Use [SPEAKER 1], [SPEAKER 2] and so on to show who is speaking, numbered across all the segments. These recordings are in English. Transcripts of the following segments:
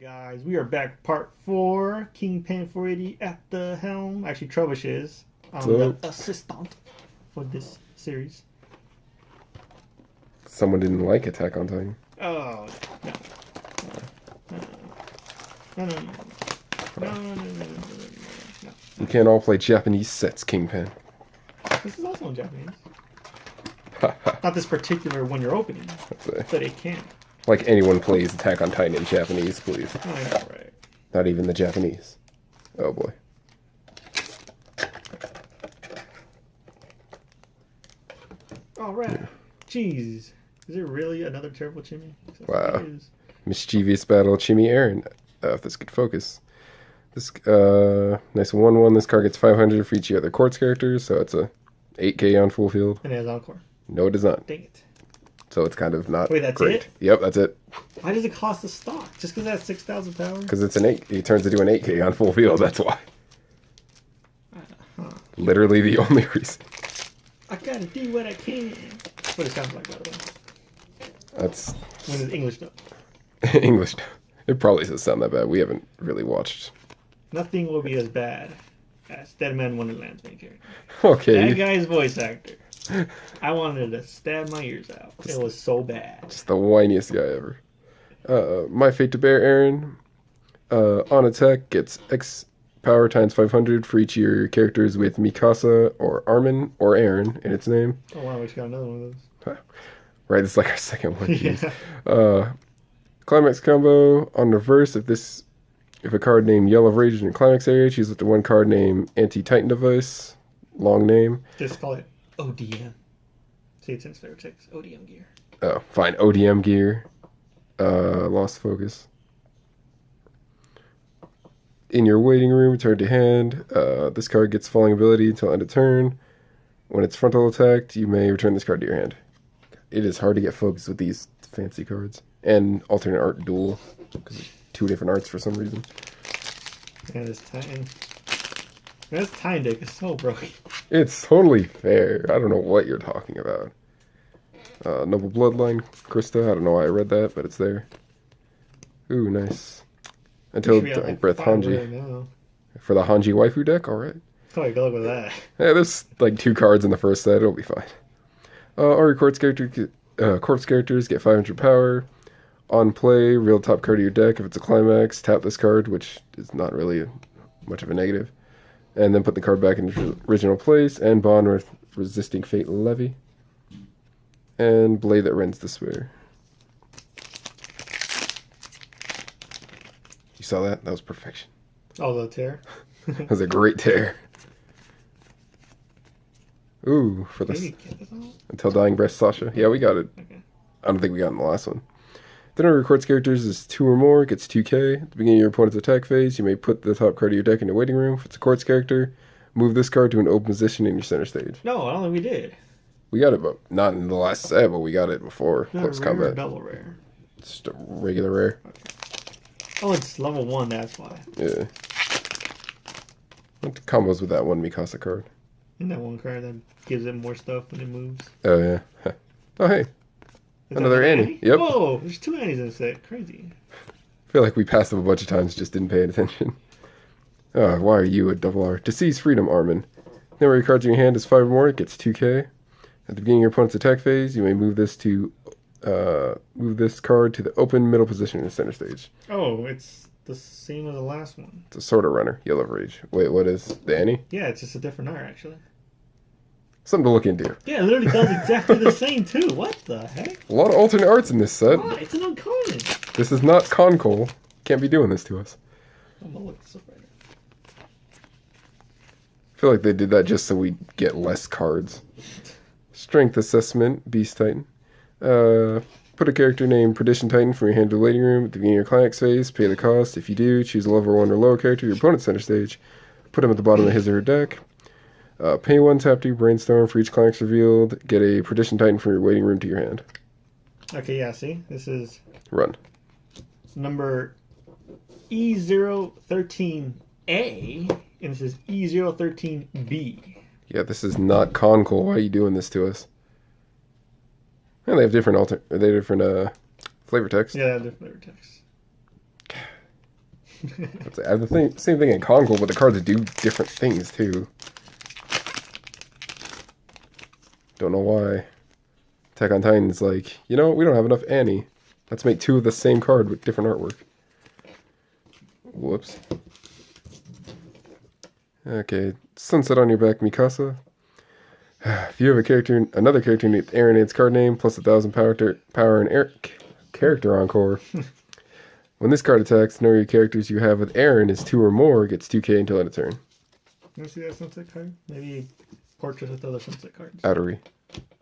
[SPEAKER 1] Guys, we are back, part 4. Kingpin 480 at the helm. Actually, Trebush is. I'm the assistant for this series.
[SPEAKER 2] Someone didn't like Attack on Titan.
[SPEAKER 1] Oh, no. No.
[SPEAKER 2] We can't all play Japanese sets, Kingpin.
[SPEAKER 1] This is also in Japanese. Not this particular one you're opening, but it can.
[SPEAKER 2] Like anyone plays Attack on Titan in Japanese, please.
[SPEAKER 1] Oh, yeah, right.
[SPEAKER 2] Not even the Japanese. Oh boy.
[SPEAKER 1] Alright. Yeah. Jeez. Is it really another terrible Chimmy?
[SPEAKER 2] Wow. Mischievous battle, Chimmy Aaron. If this could focus. This nice 1/1. This card gets 500 for each of the other Quartz characters, so it's a 8k on full field.
[SPEAKER 1] And it has Encore.
[SPEAKER 2] No, it does not.
[SPEAKER 1] Dang it.
[SPEAKER 2] So it's kind of not.
[SPEAKER 1] Wait, that's
[SPEAKER 2] great.
[SPEAKER 1] it?
[SPEAKER 2] Yep, that's it.
[SPEAKER 1] Why does it cost a stock? Just because it has 6,000 power?
[SPEAKER 2] Because it's an 8. He turns into an 8k on full field. That's why. Literally the only reason.
[SPEAKER 1] I gotta do what I can. That's what it sounds like, by the way.
[SPEAKER 2] That's
[SPEAKER 1] when it's English dub.
[SPEAKER 2] English. It probably doesn't sound that bad. We haven't really watched.
[SPEAKER 1] Nothing will be as bad as Deadman Wonderland's main character.
[SPEAKER 2] Okay.
[SPEAKER 1] That guy's voice actor. I wanted to stab my ears out. It was so bad.
[SPEAKER 2] Just the whiniest guy ever. My Fate to Bear Aaron. On attack gets X power times 500 for each of your characters with Mikasa or Armin or Aaron in its name.
[SPEAKER 1] Oh wow, we just got another one of those.
[SPEAKER 2] Right, this is like our second one.
[SPEAKER 1] Yeah.
[SPEAKER 2] Climax combo on reverse. If a card named Yell of Rage is in your climax area, choose with the one card named Anti-Titan Device. Long name.
[SPEAKER 1] Just call it ODM. See, it's in its favorite text. ODM gear.
[SPEAKER 2] Oh, fine. ODM gear. Lost focus. In your waiting room, return to hand. This card gets falling ability until end of turn. When it's frontal attacked, you may return this card to your hand. It is hard to get focused with these fancy cards. And alternate art duel. Because it's 2 different arts for some reason.
[SPEAKER 1] Yeah, this Titan. This Titan deck is so broken.
[SPEAKER 2] It's totally fair. I don't know what you're talking about. Noble Bloodline, Krista. I don't know why I read that, but it's there. Ooh, nice. Until Dying Breath Hanji. For the Hanji waifu deck? Alright.
[SPEAKER 1] Oh, good luck with that.
[SPEAKER 2] Yeah, there's like 2 cards in the first set. It'll be fine. All your corpse characters get 500 power. On play, reveal the top card of your deck. If it's a climax, tap this card, which is not really much of a negative. And then put the card back in its original place. And bond with Resisting Fate Levy. And Blade that Rends Despair. You saw that? That was perfection.
[SPEAKER 1] Oh, the tear?
[SPEAKER 2] That was a great tear. Ooh, for this. Until Dying Breath Sasha. Yeah, we got it.
[SPEAKER 1] Okay.
[SPEAKER 2] I don't think we got in the last one. The number of quartz characters is 2 or more. It gets 2k. At the beginning of your opponent's attack phase, you may put the top card of your deck in your waiting room. If it's a quartz character, move this card to an open position in your center stage.
[SPEAKER 1] No, I don't think we did.
[SPEAKER 2] We got it, but not in the last set, but we got it before close
[SPEAKER 1] rare
[SPEAKER 2] combat.
[SPEAKER 1] Or double rare?
[SPEAKER 2] It's just a regular rare.
[SPEAKER 1] Okay. Oh, it's level 1, that's why.
[SPEAKER 2] Yeah. What combos with that one Mikasa card?
[SPEAKER 1] Isn't that one card that gives it more stuff when it moves?
[SPEAKER 2] Oh, yeah. Oh, hey.
[SPEAKER 1] Is
[SPEAKER 2] Another Annie. Yep.
[SPEAKER 1] Oh, there's 2 Annies in the set. Crazy.
[SPEAKER 2] I feel like we passed them a bunch of times, just didn't pay attention. Oh, why are you a double R? Deceased Freedom Armin. Number of your cards in your hand is 5 or more. It gets 2k. At the beginning of your opponent's attack phase, you may move this card to the open middle position in the center stage.
[SPEAKER 1] Oh, it's the same as the last one.
[SPEAKER 2] It's a Sorta Runner, Yell of Rage. Wait, what is the Annie?
[SPEAKER 1] Yeah, it's just a different art, actually.
[SPEAKER 2] Something to look into.
[SPEAKER 1] Yeah, it literally does exactly the same, too. What the heck?
[SPEAKER 2] A lot of alternate arts in this set.
[SPEAKER 1] Why? It's an uncommon.
[SPEAKER 2] This is not Concole. Can't be doing this to us.
[SPEAKER 1] I'm gonna look this up right now.
[SPEAKER 2] I feel like they did that just so we get less cards. Strength Assessment, Beast Titan. Put a character named Perdition Titan from your hand to the waiting room. At the beginning of your climax phase, pay the cost. If you do, choose a level 1 or lower character, your opponent's center stage. Put him at the bottom of his or her deck. Pay 1, tap 2, brainstorm for each climax revealed. Get a Perdition Titan from your waiting room to your hand.
[SPEAKER 1] Okay, yeah, see? This is...
[SPEAKER 2] Run.
[SPEAKER 1] Number E013A, and this is E013B.
[SPEAKER 2] Yeah, this is not Concole. Why are you doing this to us? And they have different flavor text.
[SPEAKER 1] Yeah, different flavor text.
[SPEAKER 2] I have the same thing in Congo, but the cards do different things too. Don't know why. Attack on Titan's like, you know, we don't have enough Annie. Let's make 2 of the same card with different artwork. Whoops. Okay, Sunset on your back, Mikasa. If you have another character named Aaron, its card name plus 1,000 power and character encore. When this card attacks, the number of characters you have with Aaron is 2 or more, gets 2k until end of turn.
[SPEAKER 1] You want to see that sunset card? Maybe portrait with other sunset cards.
[SPEAKER 2] Outery.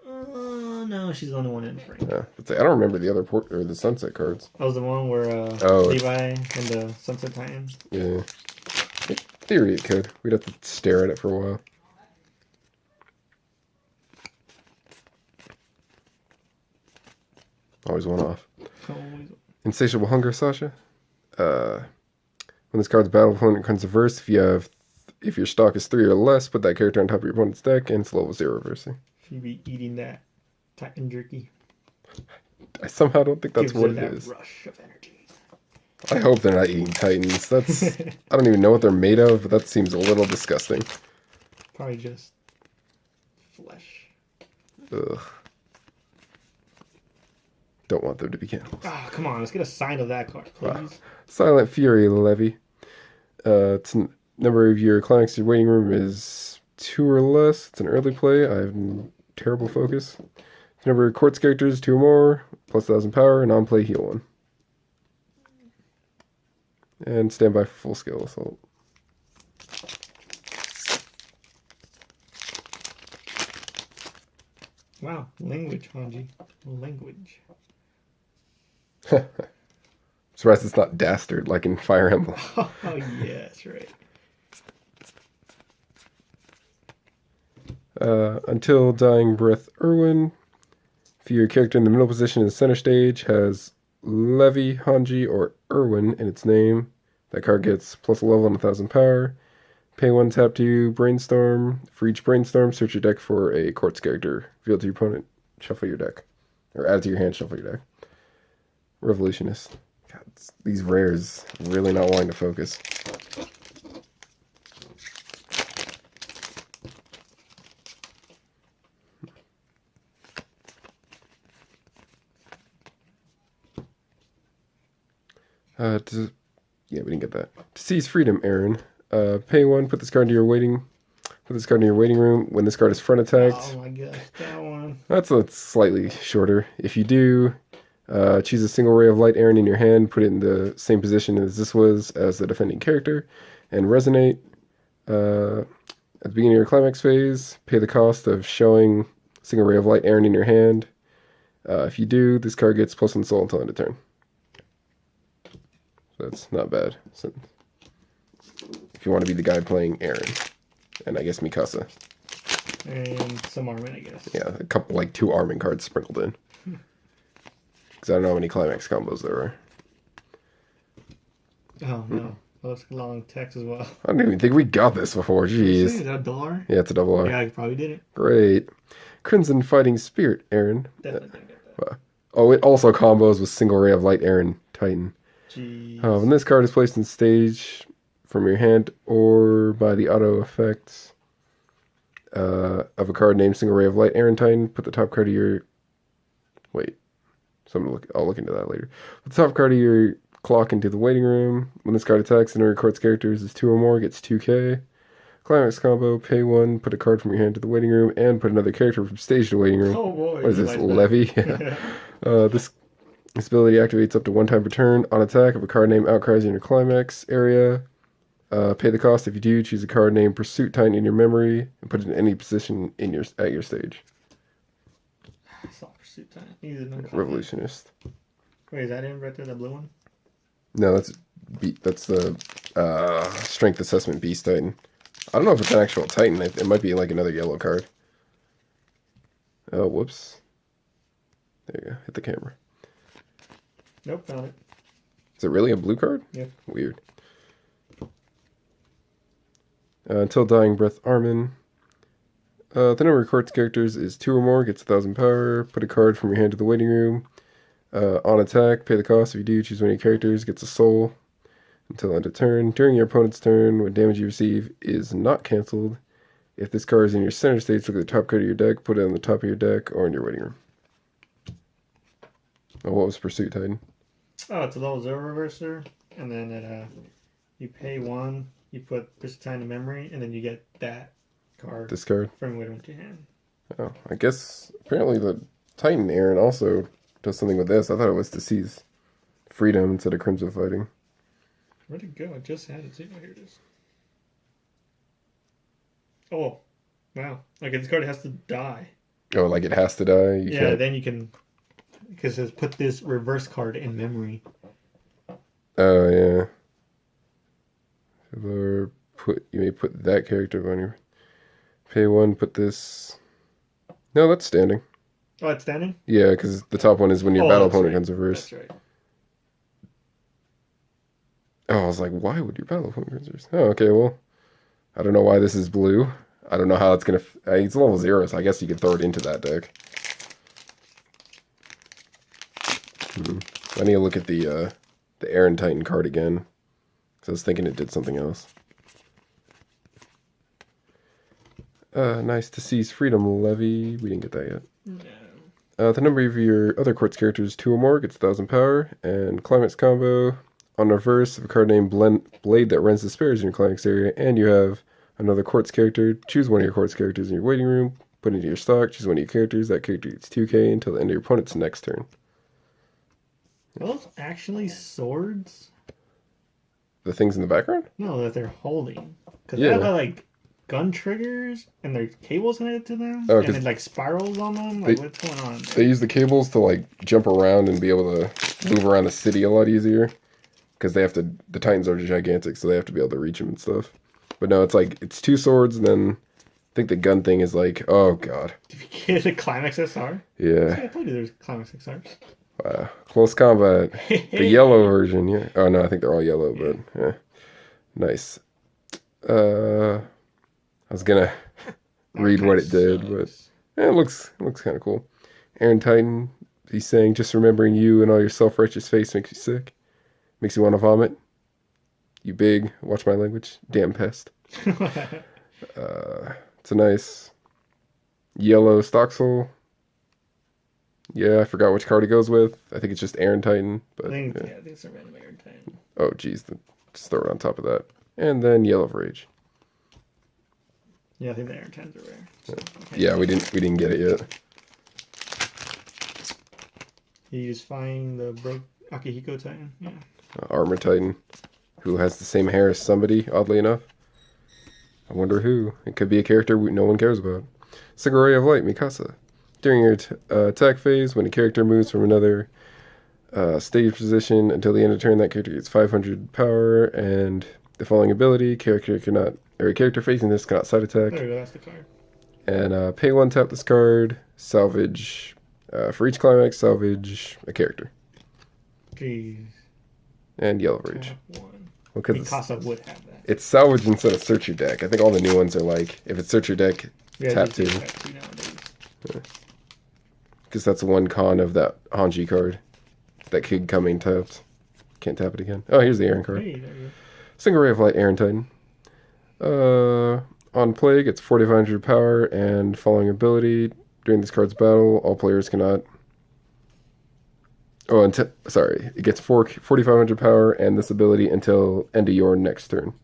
[SPEAKER 1] No, she's the only one in frame.
[SPEAKER 2] Yeah, I don't remember the other the sunset cards.
[SPEAKER 1] That was the one where Levi and the Sunset Titan.
[SPEAKER 2] Yeah. In theory, it could. We'd have to stare at it for a while. Always one off. Insatiable Hunger, Sasha. When this card's battle opponent comes reverse, if your stock is 3 or less, put that character on top of your opponent's deck, and it's level 0 reversing.
[SPEAKER 1] She'd be eating that Titan jerky.
[SPEAKER 2] I somehow don't think that's
[SPEAKER 1] Gives
[SPEAKER 2] what
[SPEAKER 1] her
[SPEAKER 2] it
[SPEAKER 1] that
[SPEAKER 2] is.
[SPEAKER 1] Rush of energy.
[SPEAKER 2] I hope they're not eating Titans. That's I don't even know what they're made of, but that seems a little disgusting.
[SPEAKER 1] Probably just flesh.
[SPEAKER 2] Ugh. Don't want them to be cannibals.
[SPEAKER 1] Oh, come on, let's get a sign of that card, please.
[SPEAKER 2] Wow. Silent Fury Levy. Number of your climax in your waiting room is 2 or less. It's an early play. I have terrible focus. Number of quartz characters, 2 or more, plus 1,000 power, non-play heal 1. And stand by for full scale assault.
[SPEAKER 1] Wow, language, Hanji. Language.
[SPEAKER 2] Surprised it's not Dastard like in Fire Emblem.
[SPEAKER 1] Oh, yeah, that's right.
[SPEAKER 2] Until Dying Breath Irwin. If your character in the middle position in the center stage has Levi, Hanji, or Irwin in its name, that card gets plus a level and 1,000 power. Pay 1 tap to Brainstorm. For each Brainstorm, search your deck for a quartz character. Reveal to your opponent. Shuffle your deck. Or add to your hand, shuffle your deck. Revolutionist. God, these rares really not wanting to focus. Yeah, we didn't get that. To seize freedom, Aaron. Pay 1, put this card in your waiting room. When this card is front attacked.
[SPEAKER 1] Oh my gosh, that one.
[SPEAKER 2] That's slightly shorter. If you do, choose a single ray of light Aaron in your hand, put it in the same position as this was as the defending character, and resonate. At the beginning of your climax phase, pay the cost of showing a single ray of light Aaron in your hand. If you do, this card gets +1 soul until end of turn. So that's not bad. So, if you want to be the guy playing Aaron, and I guess Mikasa.
[SPEAKER 1] And some Armin, I guess.
[SPEAKER 2] Yeah, a couple, like 2 Armin cards sprinkled in. Because I don't know how many climax combos there are.
[SPEAKER 1] Oh, no. Well, that's a long text as well.
[SPEAKER 2] I don't even think we got this before. Jeez.
[SPEAKER 1] Is that a $1?
[SPEAKER 2] Yeah, it's a double R.
[SPEAKER 1] Yeah, I probably didn't.
[SPEAKER 2] Great. Crimson Fighting Spirit, Aaron.
[SPEAKER 1] Definitely didn't get that.
[SPEAKER 2] Oh, it also combos with Single Ray of Light, Aaron, Titan.
[SPEAKER 1] Jeez.
[SPEAKER 2] When this card is placed in stage from your hand or by the auto effects of a card named Single Ray of Light, Aaron, Titan, put the top card of your... Wait. I'll look into that later. Put the top card of your clock into the waiting room. When this card attacks, the number of quartz characters is 2 or more, gets 2k. Climax combo, pay 1, put a card from your hand to the waiting room, and put another character from stage to the waiting room.
[SPEAKER 1] Oh boy.
[SPEAKER 2] What is this, Levy? This ability activates up to 1 time per turn on attack if a card name outcries in your climax area. Pay the cost if you do. Choose a card named Pursuit Titan in your memory and put it in any position at your stage.
[SPEAKER 1] I saw Pursuit Titan.
[SPEAKER 2] Revolutionist.
[SPEAKER 1] Wait, is that him right there, the blue one?
[SPEAKER 2] No, that's the Strength Assessment Beast Titan. I don't know if it's an actual Titan. It might be like another yellow card. Oh, whoops. There you go. Hit the camera.
[SPEAKER 1] Nope, found it.
[SPEAKER 2] Is it really a blue card?
[SPEAKER 1] Yeah.
[SPEAKER 2] Weird. Until Dying Breath Armin. The number of quartz characters is 2 or more, gets 1,000 power. Put a card from your hand to the waiting room. On attack, pay the cost. If you do, choose one of your characters, gets a soul. until end of turn. During your opponent's turn, when damage you receive is not canceled, if this card is in your center stage, look at the top card of your deck, put it on the top of your deck or in your waiting room. Oh, what was Pursuit Titan?
[SPEAKER 1] Oh, it's a level 0 reverser, and then it you pay 1, you put this time in memory, and then you get that card.
[SPEAKER 2] This card?
[SPEAKER 1] From waiting to hand.
[SPEAKER 2] Oh, I guess apparently the Titan Aaron also does something with this. I thought it was to seize freedom instead of Crimson Fighting.
[SPEAKER 1] Where'd it go? I just had it. Oh, here it is. Oh, wow. Okay, this card has to die.
[SPEAKER 2] Oh, like it has to die?
[SPEAKER 1] You can't... then you can... Because it says put this reverse card in memory.
[SPEAKER 2] Oh, yeah. Or you may put that character on your... Pay 1, put this... No, that's standing.
[SPEAKER 1] Oh, it's standing?
[SPEAKER 2] Yeah, because the top one is when your battle opponent comes reverse.
[SPEAKER 1] That's right.
[SPEAKER 2] Oh, I was like, why would your battle opponent come reverse? Oh, okay, well... I don't know why this is blue. I don't know how it's going to... It's level 0, so I guess you can throw it into that deck. I need to look at the Aaron Titan card again. Because I was thinking it did something else. Nice to seize Freedom Levy. We didn't get that yet. No. The number of your other quartz characters 2 or more gets 1,000 power. And Climax combo. On reverse, if a card named Blade that rends the spares in your climax area, and you have another quartz character, choose one of your quartz characters in your waiting room, put it into your stock, choose one of your characters. That character gets 2k until the end of your opponent's next turn.
[SPEAKER 1] Are those actually swords?
[SPEAKER 2] The things in the background?
[SPEAKER 1] No, that they're holding. Because
[SPEAKER 2] yeah.
[SPEAKER 1] they have like gun triggers and there's cables connected to them. Oh, and it like spirals on them. Like what's going on?
[SPEAKER 2] They use the cables to like jump around and be able to move around the city a lot easier. Because they have to, the Titans are gigantic, so they have to be able to reach them and stuff. But no, it's like, it's 2 swords, and then I think the gun thing is like, oh god.
[SPEAKER 1] Did you get a Climax SR?
[SPEAKER 2] Yeah.
[SPEAKER 1] See, I told you there's Climax SRs.
[SPEAKER 2] Wow. Close combat. The yellow version, yeah. Oh no, I think they're all yellow, but yeah. Nice. I was gonna read what it did, but it looks kind of cool. Aaron Titan, he's saying, just remembering you and all your self-righteous face makes you sick. Makes you want to vomit. You big, watch my language, damn pest. It's a nice yellow stock soul. Yeah, I forgot which card he goes with. I think it's just Aaron Titan. But,
[SPEAKER 1] I think it's a random Aaron Titan.
[SPEAKER 2] Oh, geez. Just throw it on top of that. And then Yellow of Rage.
[SPEAKER 1] Yeah, I think the Aaron Titans are rare. So,
[SPEAKER 2] yeah, we didn't get it yet.
[SPEAKER 1] You just find the broke Akihiko Titan. Yeah.
[SPEAKER 2] Armor Titan, who has the same hair as somebody, oddly enough. I wonder who. It could be a character no one cares about. Single Ray of Light, Mikasa. During your attack phase, when a character moves from another stage position until the end of turn, that character gets 500 power, and the following ability, a character facing this cannot side attack.
[SPEAKER 1] There you go, that's the card.
[SPEAKER 2] And pay 1, tap this card, salvage, for each climax, salvage a character.
[SPEAKER 1] Jeez.
[SPEAKER 2] And Yellow Rage.
[SPEAKER 1] Well, Mikasa would have that.
[SPEAKER 2] It's salvage instead of search your deck. I think all the new ones are like, if it's search your deck, tap 2. Because that's one con of that Hanji card. That kid coming tapped. Can't tap it again. Oh, here's the Aaron card.
[SPEAKER 1] Hey, there you go.
[SPEAKER 2] Single Ray of Light, Aaron Titan. On play, gets 4,500 power, and following ability. During this card's battle, all players cannot... Oh, it gets 4,500 power and this ability until end of your next turn.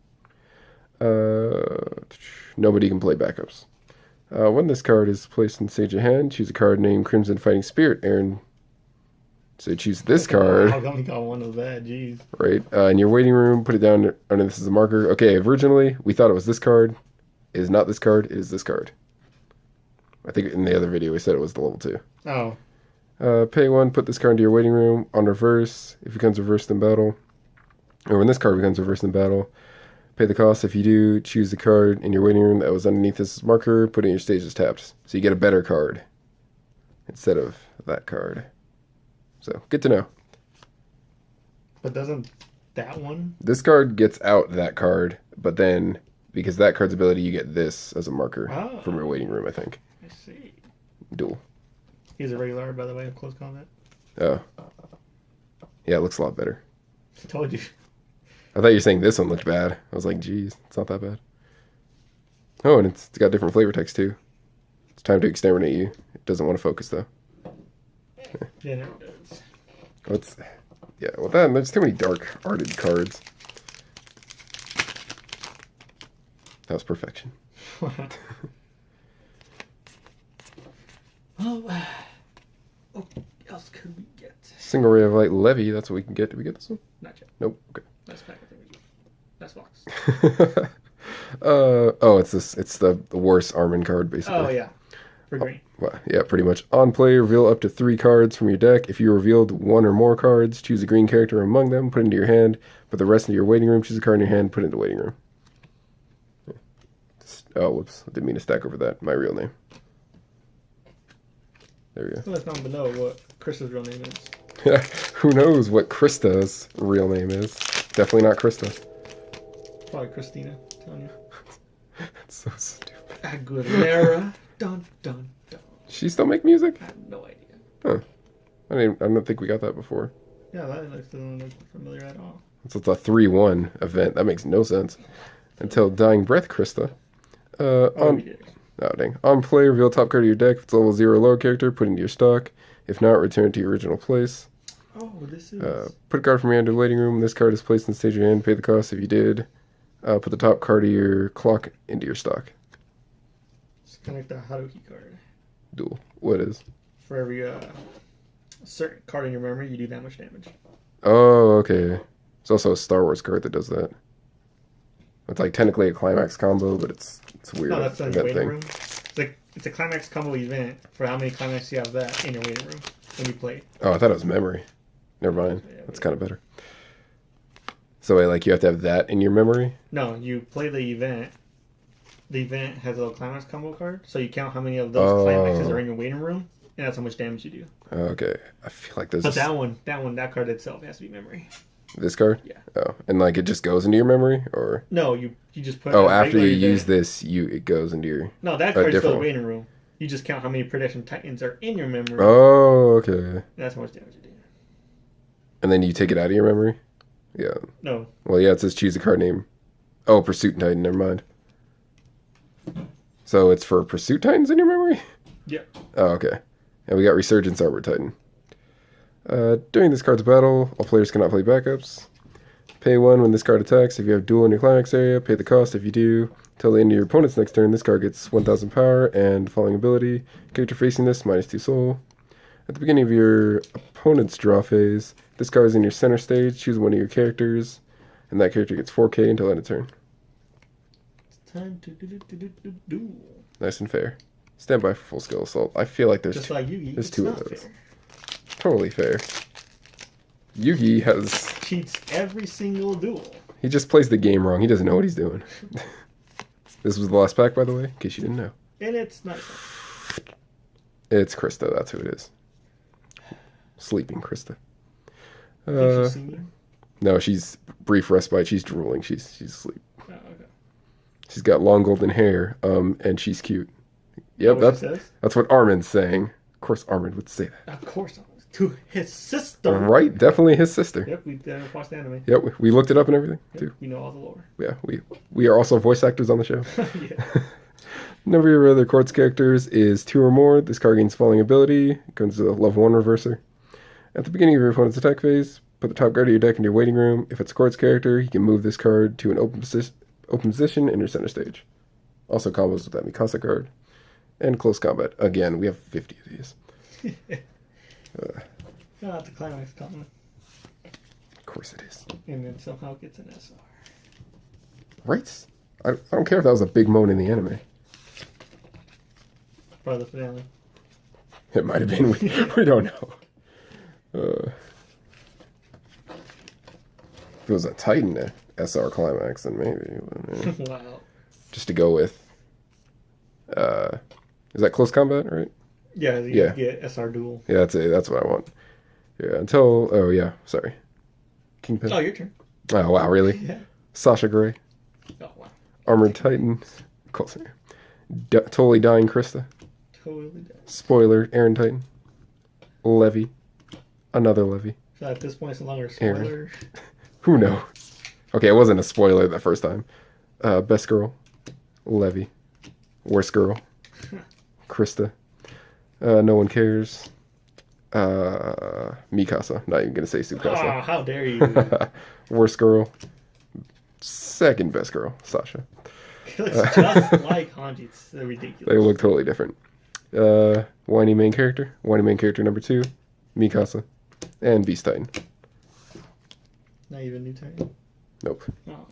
[SPEAKER 2] Nobody can play backups. When this card is placed in stage of hand, choose a card named Crimson Fighting Spirit, Aaron. So choose this card.
[SPEAKER 1] How come we got one of that? Jeez.
[SPEAKER 2] Right. In your waiting room, put it down under this as a marker. Okay, originally, we thought it was this card. It is not this card. It is this card. I think in the other video we said it was the level 2.
[SPEAKER 1] Oh.
[SPEAKER 2] Pay 1, put this card into your waiting room on reverse. If it becomes reversed in battle, or when this card becomes reversed in battle, pay the cost. If you do, choose the card in your waiting room that was underneath this marker, put it in your stage as tapped. So you get a better card instead of that card. So, good to know.
[SPEAKER 1] But doesn't that one?
[SPEAKER 2] This card gets out that card, but then, because that card's ability, you get this as a marker from your waiting room, I think.
[SPEAKER 1] I see.
[SPEAKER 2] Duel.
[SPEAKER 1] He's a regular, by the way, of close combat.
[SPEAKER 2] Oh. Yeah, it looks a lot better.
[SPEAKER 1] I told you.
[SPEAKER 2] I thought you were saying this one looked bad. I was like, geez, it's not that bad. Oh, and it's got different flavor text too. It's time to exterminate you. It doesn't want to focus though.
[SPEAKER 1] Yeah, no, it does.
[SPEAKER 2] What's... Yeah, well, there's too many dark arted cards. That was perfection.
[SPEAKER 1] What else could we get?
[SPEAKER 2] Single ray of light levy. That's what we can get. Did we get this one?
[SPEAKER 1] Not yet.
[SPEAKER 2] Nope. Okay.
[SPEAKER 1] That's back. I think we do. That's box.
[SPEAKER 2] Oh, it's this. It's the worst Armin card, basically.
[SPEAKER 1] Oh yeah, for green.
[SPEAKER 2] Well, yeah, pretty much. On play, reveal up to 3 cards from your deck. If you revealed 1 or more cards, choose a green character among them, put it into your hand. Put the rest into your waiting room. Choose a card in your hand, put it into the waiting room. Oh, whoops! I didn't mean to stack over that. My real name. There we go.
[SPEAKER 1] Let's not even know what Krista's real name is.
[SPEAKER 2] Yeah, who knows what Krista's real name is? Definitely not Krista.
[SPEAKER 1] Probably Christina. I'm telling you.
[SPEAKER 2] That's so stupid.
[SPEAKER 1] Aguilera. Dun dun dun.
[SPEAKER 2] She still make music?
[SPEAKER 1] I have no idea.
[SPEAKER 2] Huh. I don't think we got that before.
[SPEAKER 1] Yeah, that doesn't look familiar at all.
[SPEAKER 2] So it's a 3-1 event. That makes no sense. Until Dying Breath, Krista.
[SPEAKER 1] We did.
[SPEAKER 2] Oh, dang. On play, reveal top card of your deck. If it's level 0 or lower character, put it into your stock. If not, return it to your original place.
[SPEAKER 1] Oh, this is.
[SPEAKER 2] Put a card from your hand to the waiting room. This card is placed in the stage of your hand. Pay the cost if you did. Put the top card of your clock into your stock.
[SPEAKER 1] It's kind of like the Haruki card.
[SPEAKER 2] Duel. What is?
[SPEAKER 1] For every certain card in your memory, you do that much damage.
[SPEAKER 2] Oh, okay. It's also a Star Wars card that does that. It's like technically a climax combo, but it's weird.
[SPEAKER 1] No, that's in your
[SPEAKER 2] event
[SPEAKER 1] waiting room. It's a climax combo event for how many climax you have that in your waiting room when you play.
[SPEAKER 2] Oh, I thought it was memory. Never mind.
[SPEAKER 1] Yeah,
[SPEAKER 2] That's kind of better. So wait, like you have to have that in your memory?
[SPEAKER 1] No, you play the event. The event has a little climax combo card, so you count how many of those climaxes are in your waiting room, and that's how much damage you do.
[SPEAKER 2] Okay. I feel like there's
[SPEAKER 1] But that card itself has to be memory.
[SPEAKER 2] this card?
[SPEAKER 1] Yeah.
[SPEAKER 2] Oh, and like it just goes into your memory, or
[SPEAKER 1] No, you just put.
[SPEAKER 2] oh,
[SPEAKER 1] a
[SPEAKER 2] after you
[SPEAKER 1] regular
[SPEAKER 2] use
[SPEAKER 1] event.
[SPEAKER 2] this, it goes into your.
[SPEAKER 1] No, that card's still
[SPEAKER 2] different
[SPEAKER 1] the
[SPEAKER 2] one.
[SPEAKER 1] waiting room. You just count how many Prediction Titans are in your memory.
[SPEAKER 2] Oh, okay.
[SPEAKER 1] And that's how much damage you do.
[SPEAKER 2] And then you take it out of your memory? Yeah.
[SPEAKER 1] No.
[SPEAKER 2] Well, yeah, it says choose a card name. Oh, Pursuit Titan, never mind. So it's for Pursuit Titans in your memory?
[SPEAKER 1] Yeah.
[SPEAKER 2] Oh, okay. And we got Resurgence Armor Titan. During this card's battle, all players cannot play backups. Pay 1 when this card attacks. If you have duel in your climax area, pay the cost if you do. Till the end of your opponent's next turn, this card gets 1000 power and following ability. Character facing this, -2 soul. At the beginning of your opponent's draw phase, this card is in your center stage. Choose one of your characters, and that character gets 4k until end of turn.
[SPEAKER 1] It's time to do.
[SPEAKER 2] Nice and fair. Stand by for full skill assault. I feel like there's
[SPEAKER 1] Just like Yugi,
[SPEAKER 2] there's
[SPEAKER 1] it's
[SPEAKER 2] 2 of
[SPEAKER 1] not
[SPEAKER 2] those.
[SPEAKER 1] fair.
[SPEAKER 2] Totally fair. Yugi has...
[SPEAKER 1] Cheats every single duel.
[SPEAKER 2] He just plays the game wrong. He doesn't know what he's doing. This was the last pack, by the way, in case you didn't know.
[SPEAKER 1] And it's not.
[SPEAKER 2] It's Krista. That's who it is. Sleeping Krista.
[SPEAKER 1] Did you see me?
[SPEAKER 2] No, she's brief respite. She's drooling. She's asleep.
[SPEAKER 1] Oh, okay.
[SPEAKER 2] She's got long golden hair, and she's cute. Yep,
[SPEAKER 1] What she says?
[SPEAKER 2] that's what Armin's saying. Of course, Armin would say that.
[SPEAKER 1] Of course, to his sister.
[SPEAKER 2] Right, definitely his sister.
[SPEAKER 1] Yep, we watched the anime.
[SPEAKER 2] Yep, we looked it up and everything
[SPEAKER 1] Yep,
[SPEAKER 2] too.
[SPEAKER 1] we know all the lore.
[SPEAKER 2] Yeah, we are also voice actors on the show.
[SPEAKER 1] Yeah.
[SPEAKER 2] Number of your other quartz characters is 2 or more. This card gains falling ability. It goes to the level 1 reverser. At the beginning of your opponent's attack phase, put the top card of your deck into your waiting room. If it's a quartz character, you can move this card to an open position in your center stage. Also combos with that Mikasa card. And close combat. Again, we have 50 of these.
[SPEAKER 1] Not the climax combo.
[SPEAKER 2] Of course it is.
[SPEAKER 1] And then somehow it gets an SR.
[SPEAKER 2] Right? I don't care if that was a big moan in the anime.
[SPEAKER 1] Probably the finale.
[SPEAKER 2] It might have been. We don't know. If it was a Titan SR climax, then maybe.
[SPEAKER 1] Wow.
[SPEAKER 2] Just to go with. Is that close combat, right?
[SPEAKER 1] Yeah, you get SR duel.
[SPEAKER 2] Yeah, that's what I want. Yeah, until... Oh, yeah, sorry. Kingpin.
[SPEAKER 1] Oh, your turn.
[SPEAKER 2] Oh, wow, really?
[SPEAKER 1] Yeah.
[SPEAKER 2] Sasha Grey.
[SPEAKER 1] Oh, wow.
[SPEAKER 2] Armored Titan. Close. Totally Dying Krista.
[SPEAKER 1] Totally dead.
[SPEAKER 2] Spoiler, Aaron Titan. Levy. Another Levy.
[SPEAKER 1] So at this point, it's no longer a spoiler.
[SPEAKER 2] Who knows? Okay, it wasn't a spoiler the first time. Best girl, Levy. Worst girl, Krista. No one cares. Mikasa. Not even gonna say
[SPEAKER 1] Oh,
[SPEAKER 2] Tsukasa.
[SPEAKER 1] how dare you.
[SPEAKER 2] Worst girl. Second best girl, Sasha.
[SPEAKER 1] He looks just like Hanji. It's ridiculous.
[SPEAKER 2] They look totally different. Whiny main character. Whiny main character number 2, Mikasa. And Beast Titan.
[SPEAKER 1] Not even new Titan.
[SPEAKER 2] Nope.
[SPEAKER 1] Oh.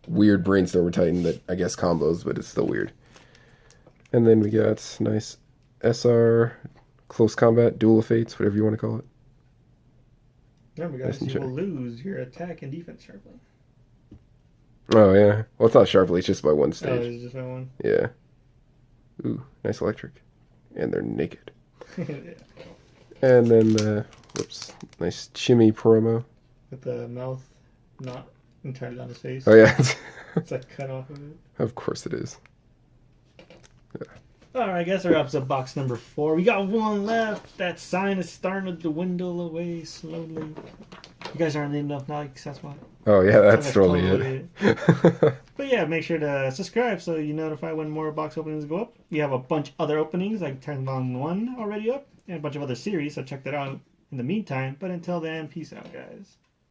[SPEAKER 2] Weird Brainstormer Titan that I guess combos, but it's still weird. And then we got nice SR, Close Combat, Duel of Fates, whatever you want to call it.
[SPEAKER 1] Remember, guys, you will lose your attack and defense sharply.
[SPEAKER 2] Oh, yeah. Well, it's not sharply, it's just by one
[SPEAKER 1] Oh,
[SPEAKER 2] stage.
[SPEAKER 1] it's just that one?
[SPEAKER 2] Yeah. Ooh, nice electric. And they're naked.
[SPEAKER 1] Yeah.
[SPEAKER 2] And then, whoops, nice Chimmy promo.
[SPEAKER 1] With the mouth not entirely on his face.
[SPEAKER 2] Oh, yeah.
[SPEAKER 1] It's like cut off of it.
[SPEAKER 2] Of course it is.
[SPEAKER 1] Alright, I guess that wraps up box number 4. We got one left. That sign is starting to dwindle away slowly. You guys aren't leaving enough likes, that's why.
[SPEAKER 2] Oh, yeah, that's totally it.
[SPEAKER 1] But yeah, make sure to subscribe so you notify when more box openings go up. We have a bunch of other openings, like Turn Volume 1 already up, and a bunch of other series, so check that out in the meantime. But until then, peace out, guys.